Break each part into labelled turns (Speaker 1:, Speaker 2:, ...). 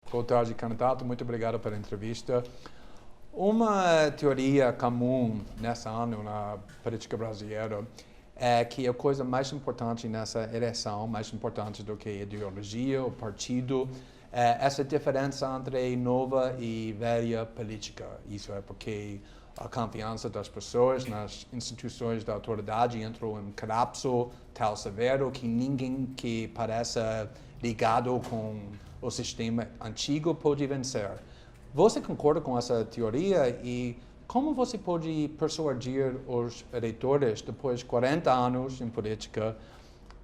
Speaker 1: Boa tarde, candidato. Muito obrigado pela entrevista. Uma teoria comum nesse ano na política brasileira é que a coisa mais importante nessa eleição, mais importante do que a ideologia, o partido, é essa diferença entre nova e velha política. Isso é porque a confiança das pessoas nas instituições da autoridade entrou em colapso tão severo que ninguém que parece ligado com o sistema antigo pode vencer. Você concorda com essa teoria e como você pode persuadir os eleitores depois de 40 anos em política,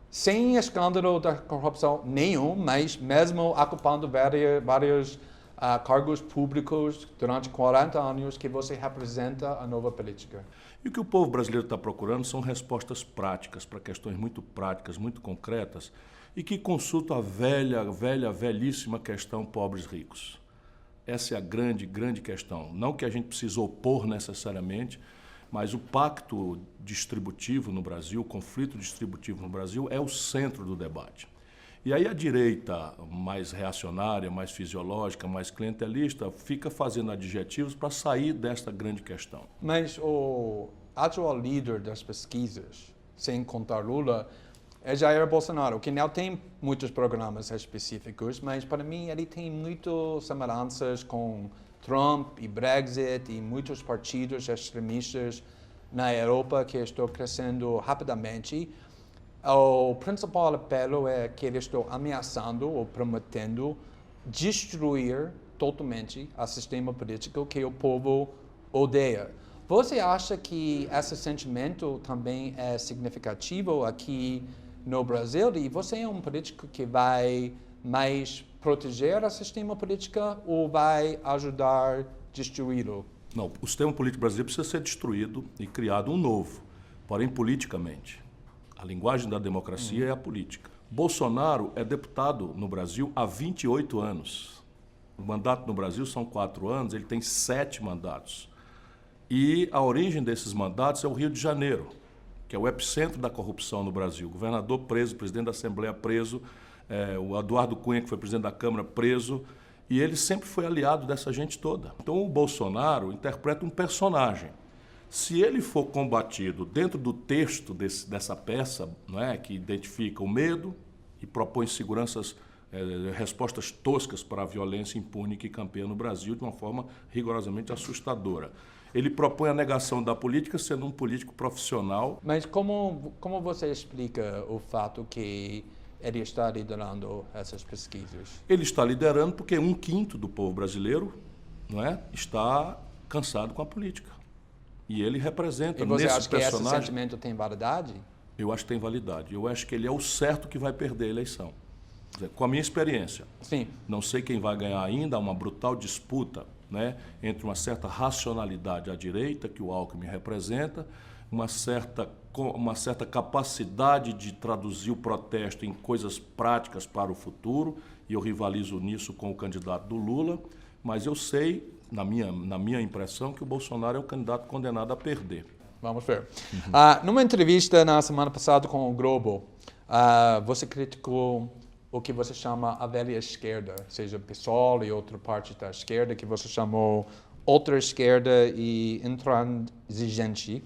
Speaker 1: sem escândalo da corrupção nenhum, mas mesmo ocupando vários cargos públicos durante 40 anos, que você representa a nova política?
Speaker 2: E o que o povo brasileiro está procurando são respostas práticas para questões muito práticas, muito concretas, e que consultam a velhíssima questão pobres-ricos. Essa é a grande questão. Não que a gente precise opor necessariamente, mas o pacto distributivo no Brasil, o conflito distributivo no Brasil é o centro do debate. E aí a direita mais reacionária, mais fisiológica, mais clientelista, fica fazendo adjetivos para sair desta grande questão.
Speaker 1: Mas o atual líder das pesquisas, sem contar Lula, é Jair Bolsonaro, que não tem muitos programas específicos, mas para mim ele tem muitas semelhanças com Trump e Brexit e muitos partidos extremistas na Europa que estão crescendo rapidamente. O principal apelo é que eles estão ameaçando ou prometendo destruir totalmente o sistema político que o povo odeia. Você acha que esse sentimento também é significativo aqui no Brasil? E você é um político que vai mais proteger o sistema político ou vai ajudar a destruí-lo?
Speaker 2: Não, o sistema político brasileiro precisa ser destruído e criado um novo, porém politicamente. A linguagem da democracia é a política. Bolsonaro é deputado no Brasil há 28 anos. O mandato no Brasil são 4 anos, ele tem 7 mandatos. E a origem desses mandatos é o Rio de Janeiro, que é o epicentro da corrupção no Brasil. O governador preso, o presidente da Assembleia preso, o Eduardo Cunha, que foi presidente da Câmara, preso, e ele sempre foi aliado dessa gente toda. Então o Bolsonaro interpreta um personagem. Se ele for combatido dentro do texto dessa peça, não é, que identifica o medo e propõe respostas toscas para a violência impune que campeia no Brasil de uma forma rigorosamente assustadora. Ele propõe a negação da política sendo um político profissional.
Speaker 1: Mas como você explica o fato que ele está liderando essas pesquisas?
Speaker 2: Ele está liderando porque 1/5 do povo brasileiro, não é, está cansado com a política. E ele representa nesse personagem...
Speaker 1: E você acha que esse sentimento tem validade?
Speaker 2: Eu acho que tem validade. Eu acho que ele é o certo que vai perder a eleição. Quer dizer, com a minha experiência.
Speaker 1: Sim.
Speaker 2: Não sei quem vai ganhar ainda, há uma brutal disputa, né, entre uma certa racionalidade à direita, que o Alckmin representa, uma certa capacidade de traduzir o protesto em coisas práticas para o futuro, e eu rivalizo nisso com o candidato do Lula, mas eu sei, na minha impressão, que o Bolsonaro é o candidato condenado a perder.
Speaker 1: Vamos ver. Numa entrevista na semana passada com o Globo, você criticou o que você chama a velha esquerda, seja PSOL e outra parte da esquerda, que você chamou outra esquerda e intransigente,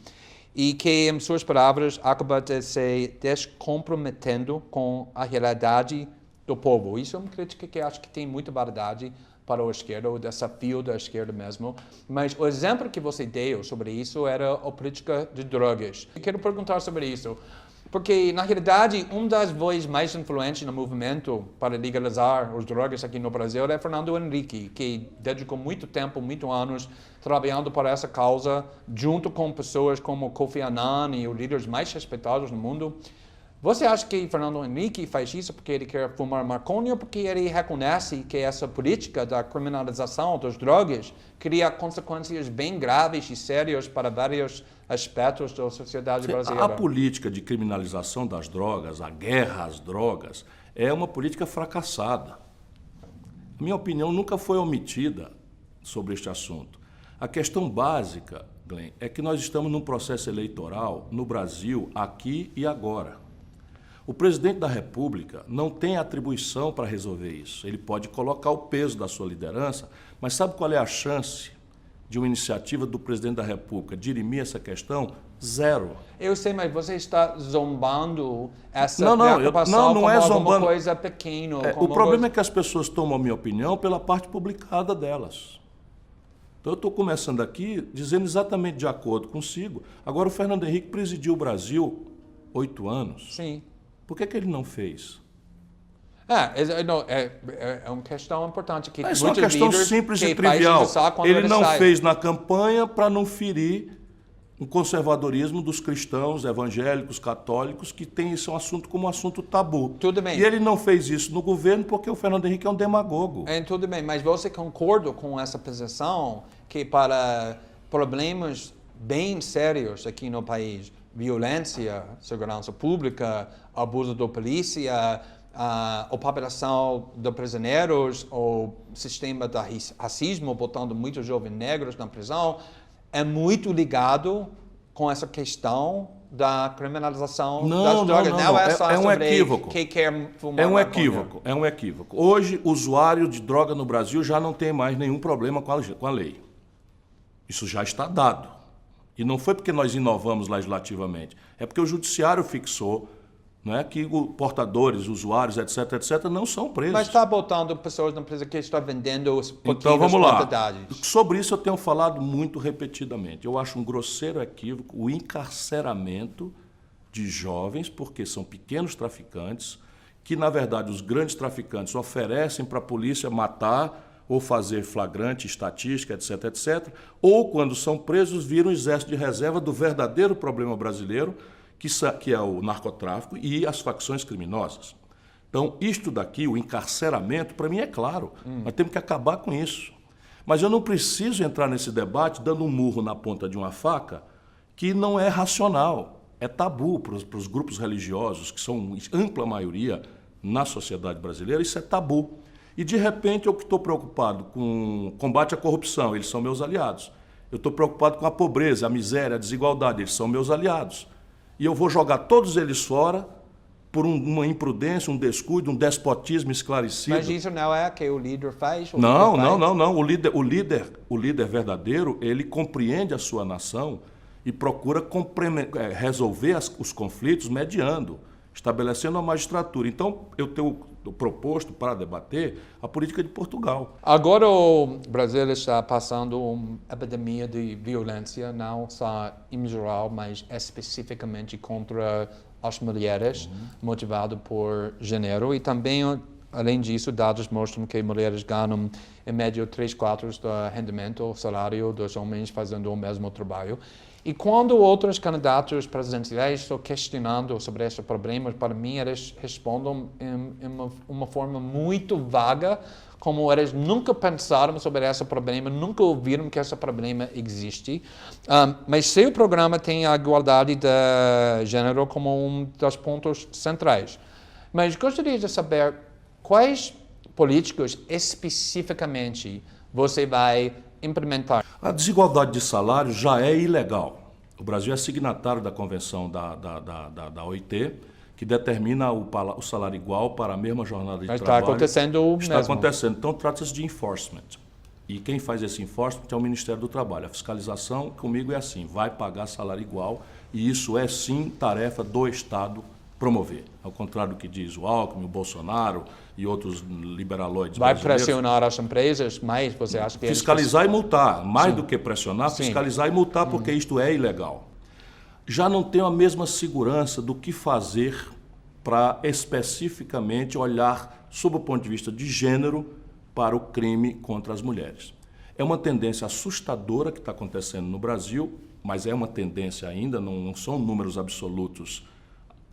Speaker 1: e que, em suas palavras, acaba de se descomprometendo com a realidade do povo. Isso é uma crítica que acho que tem muita validade para a esquerda, o desafio da esquerda mesmo. Mas o exemplo que você deu sobre isso era a política de drogas. Eu quero perguntar sobre isso, porque, na realidade, uma das vozes mais influentes no movimento para legalizar as drogas aqui no Brasil é Fernando Henrique, que dedicou muito tempo, muitos anos, trabalhando para essa causa, junto com pessoas como Kofi Annan e os líderes mais respeitados no mundo. Você acha que Fernando Henrique faz isso porque ele quer fumar maconha ou porque ele reconhece que essa política da criminalização das drogas cria consequências bem graves e sérias para vários aspectos da sociedade brasileira?
Speaker 2: A política de criminalização das drogas, a guerra às drogas, é uma política fracassada. A minha opinião nunca foi omitida sobre este assunto. A questão básica, Glenn, é que nós estamos num processo eleitoral no Brasil, aqui e agora. O presidente da República não tem atribuição para resolver isso. Ele pode colocar o peso da sua liderança, mas sabe qual é a chance de uma iniciativa do presidente da República dirimir essa questão? Zero.
Speaker 1: Eu sei, mas você está zombando essa
Speaker 2: não
Speaker 1: preocupação como
Speaker 2: é
Speaker 1: alguma
Speaker 2: zombando.
Speaker 1: coisa pequena.
Speaker 2: O problema é que as pessoas tomam a minha opinião pela parte publicada delas. Então eu estou começando aqui dizendo exatamente de acordo consigo. Agora o Fernando Henrique presidiu o Brasil 8 anos.
Speaker 1: Sim.
Speaker 2: Por que ele não fez?
Speaker 1: É uma questão importante. Que
Speaker 2: É só uma questão simples e trivial. Ele não fez na campanha para não ferir o conservadorismo dos cristãos, evangélicos, católicos, que tem esse assunto como um assunto tabu.
Speaker 1: Tudo bem.
Speaker 2: E ele não fez isso no governo porque o Fernando Henrique é um demagogo.
Speaker 1: Tudo bem, mas você concorda com essa posição que para problemas bem sérios aqui no país, violência, segurança pública, abuso da polícia, a operação de prisioneiros, o sistema de racismo, botando muitos jovens negros na prisão, é muito ligado com essa questão da criminalização das drogas. Não é só
Speaker 2: um equívoco.
Speaker 1: Quem quer fumar
Speaker 2: É um equívoco. Hoje, o usuário de droga no Brasil já não tem mais nenhum problema com a lei. Isso já está dado. E não foi porque nós inovamos legislativamente, é porque o judiciário fixou, né, que portadores, usuários, etc., não são presos.
Speaker 1: Mas está botando pessoas na prisão que estão vendendo os pouquinhos
Speaker 2: então, vamos lá.
Speaker 1: quantidades.
Speaker 2: Sobre isso eu tenho falado muito repetidamente. Eu acho um grosseiro equívoco o encarceramento de jovens, porque são pequenos traficantes, que, na verdade, os grandes traficantes oferecem para a polícia matar ou fazer flagrante, estatística, etc., ou, quando são presos, viram o exército de reserva do verdadeiro problema brasileiro, que é o narcotráfico e as facções criminosas. Então, isto daqui, o encarceramento, para mim é claro. Nós temos que acabar com isso. Mas eu não preciso entrar nesse debate dando um murro na ponta de uma faca que não é racional. É tabu para os grupos religiosos, que são ampla maioria na sociedade brasileira, isso é tabu. E, de repente, eu que estou preocupado com o combate à corrupção, eles são meus aliados. Eu estou preocupado com a pobreza, a miséria, a desigualdade, eles são meus aliados. E eu vou jogar todos eles fora por uma imprudência, um descuido, um despotismo esclarecido.
Speaker 1: Mas isso não é o que o líder faz?
Speaker 2: Não. O líder verdadeiro, ele compreende a sua nação e procura resolver os conflitos mediando, estabelecendo a magistratura. Então, eu tenho proposto para debater a política de Portugal.
Speaker 1: Agora o Brasil está passando uma epidemia de violência, não só em geral, mas especificamente contra as mulheres, motivado por gênero. E também, além disso, dados mostram que mulheres ganham, em média, 3/4 do rendimento, o salário dos homens fazendo o mesmo trabalho. E quando outros candidatos presidenciais estão questionando sobre esses problemas, para mim eles respondem em uma forma muito vaga, como eles nunca pensaram sobre esse problema, nunca ouviram que esse problema existe. Mas seu programa tem a igualdade de gênero como um dos pontos centrais. Mas gostaria de saber quais políticos especificamente você vai implementar.
Speaker 2: A desigualdade de salário já é ilegal. O Brasil é signatário da convenção da OIT, que determina o salário igual para a mesma jornada de trabalho.
Speaker 1: Está acontecendo o mesmo.
Speaker 2: Está acontecendo. Então, trata-se de enforcement. E quem faz esse enforcement é o Ministério do Trabalho. A fiscalização comigo é assim, vai pagar salário igual, e isso é sim tarefa do Estado promover. Ao contrário do que diz o Alckmin, o Bolsonaro e outros liberaloides
Speaker 1: vai pressionar as empresas, mas você acha que...
Speaker 2: Fiscalizar e multar. Mais do que pressionar, fiscalizar e multar, porque isto é ilegal. Já não tenho a mesma segurança do que fazer para especificamente olhar, sob o ponto de vista de gênero, para o crime contra as mulheres. É uma tendência assustadora que está acontecendo no Brasil, mas é uma tendência ainda, não são números absolutos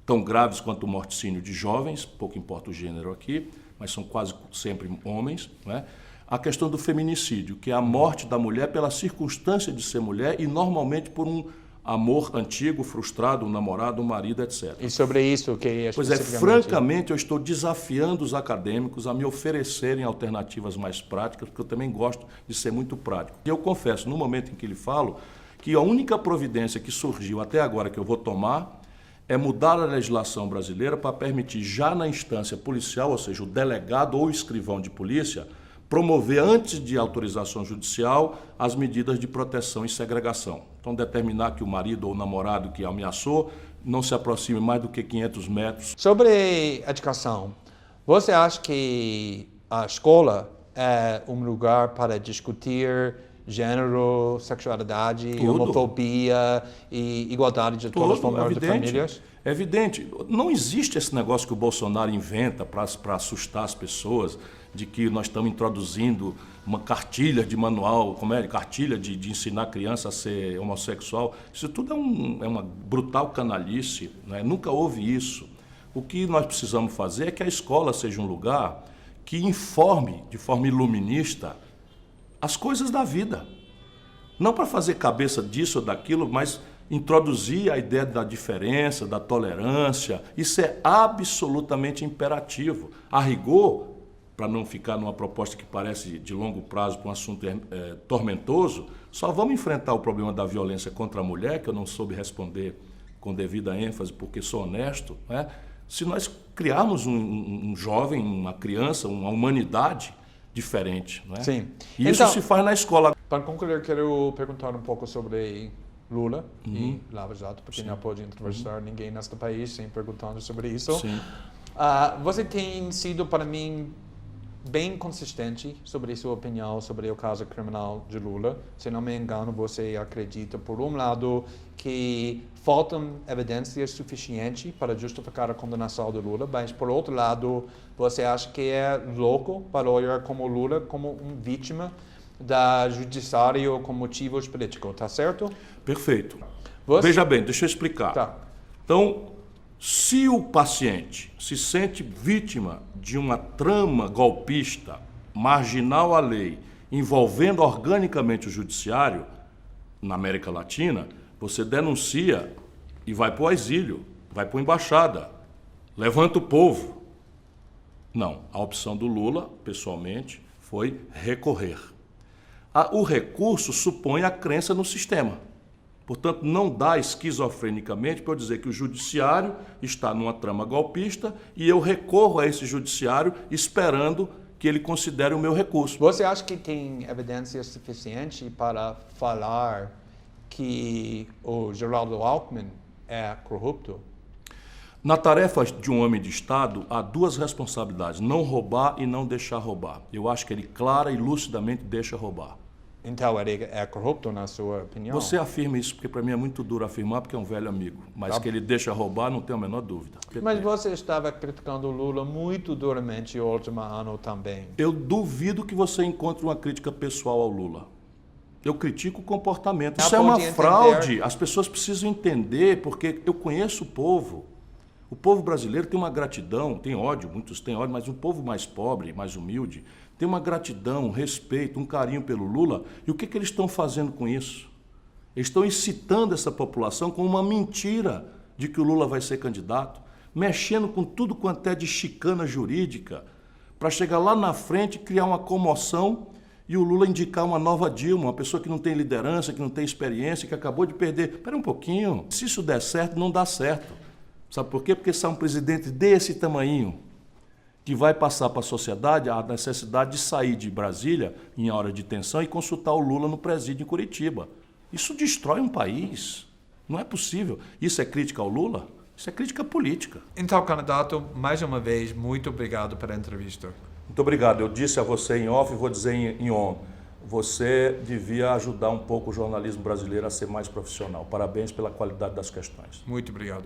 Speaker 2: tão graves quanto o morticínio de jovens, pouco importa o gênero aqui, mas são quase sempre homens, né? A questão do feminicídio, que é a morte da mulher pela circunstância de ser mulher e normalmente por um amor antigo, frustrado, um namorado, um marido, etc.
Speaker 1: E sobre isso que é
Speaker 2: Pois é, francamente eu estou desafiando os acadêmicos a me oferecerem alternativas mais práticas, porque eu também gosto de ser muito prático. E eu confesso, no momento em que lhe falo, que a única providência que surgiu até agora que eu vou tomar é mudar a legislação brasileira para permitir, já na instância policial, ou seja, o delegado ou escrivão de polícia, promover, antes de autorização judicial, as medidas de proteção e segregação. Então, determinar que o marido ou o namorado que ameaçou não se aproxime mais do que 500 metros.
Speaker 1: Sobre educação, você acha que a escola é um lugar para discutir gênero, sexualidade, homofobia e igualdade de todas as formas de famílias?
Speaker 2: É evidente. Não existe esse negócio que o Bolsonaro inventa para assustar as pessoas, de que nós estamos introduzindo uma cartilha de manual, cartilha de ensinar a criança a ser homossexual. Isso tudo é uma brutal canalice, né? Nunca houve isso. O que nós precisamos fazer é que a escola seja um lugar que informe de forma iluminista as coisas da vida. Não para fazer cabeça disso ou daquilo, mas introduzir a ideia da diferença, da tolerância. Isso é absolutamente imperativo. A rigor, para não ficar numa proposta que parece de longo prazo para um assunto tormentoso, só vamos enfrentar o problema da violência contra a mulher, que eu não soube responder com devida ênfase, porque sou honesto, né? Se nós criarmos um jovem, uma criança, uma humanidade diferente. Não é?
Speaker 1: Sim.
Speaker 2: E isso se faz na escola.
Speaker 1: Para concluir, quero perguntar um pouco sobre Lula e Lava Jato, porque não pode entrevistar ninguém neste país sem perguntando sobre isso.
Speaker 2: Sim.
Speaker 1: Você tem sido, para mim, bem consistente sobre sua opinião sobre o caso criminal de Lula. Se não me engano, você acredita, por um lado, que faltam evidências suficientes para justificar a condenação de Lula, mas, por outro lado, você acha que é louco para olhar como Lula como uma vítima da judiciário com motivos políticos, tá certo?
Speaker 2: Perfeito. Veja bem, deixa eu explicar.
Speaker 1: Tá.
Speaker 2: Então, se o paciente se sente vítima de uma trama golpista, marginal à lei, envolvendo organicamente o judiciário, na América Latina, você denuncia e vai para o exílio, vai para a embaixada, levanta o povo. Não, a opção do Lula, pessoalmente, foi recorrer. O recurso supõe a crença no sistema. Portanto, não dá esquizofrenicamente para eu dizer que o judiciário está numa trama golpista e eu recorro a esse judiciário esperando que ele considere o meu recurso.
Speaker 1: Você acha que tem evidência suficiente para falar que o Geraldo Alckmin é corrupto?
Speaker 2: Na tarefa de um homem de Estado, há duas responsabilidades: não roubar e não deixar roubar. Eu acho que ele clara e lucidamente deixa roubar.
Speaker 1: Então ele é corrupto, na sua opinião?
Speaker 2: Você afirma isso, porque para mim é muito duro afirmar, porque é um velho amigo. Mas que ele deixa roubar, não tenho a menor dúvida.
Speaker 1: Mas você estava criticando o Lula muito duramente o último ano também.
Speaker 2: Eu duvido que você encontre uma crítica pessoal ao Lula. Eu critico o comportamento. Isso é uma fraude. As pessoas precisam entender, porque eu conheço o povo. O povo brasileiro tem uma gratidão, tem ódio, muitos têm ódio, mas um povo mais pobre, mais humilde, tem uma gratidão, um respeito, um carinho pelo Lula. E o que eles estão fazendo com isso? Eles estão incitando essa população com uma mentira de que o Lula vai ser candidato, mexendo com tudo quanto é de chicana jurídica, para chegar lá na frente e criar uma comoção e o Lula indicar uma nova Dilma, uma pessoa que não tem liderança, que não tem experiência, que acabou de perder. Espera um pouquinho, se isso der certo, não dá certo. Sabe por quê? Porque se é um presidente desse tamanho, que vai passar para a sociedade a necessidade de sair de Brasília em hora de tensão e consultar o Lula no presídio em Curitiba. Isso destrói um país. Não é possível. Isso é crítica ao Lula? Isso é crítica política.
Speaker 1: Então, candidato, mais uma vez, muito obrigado pela entrevista.
Speaker 2: Muito obrigado. Eu disse a você em off e vou dizer em on. Você devia ajudar um pouco o jornalismo brasileiro a ser mais profissional. Parabéns pela qualidade das questões.
Speaker 1: Muito obrigado.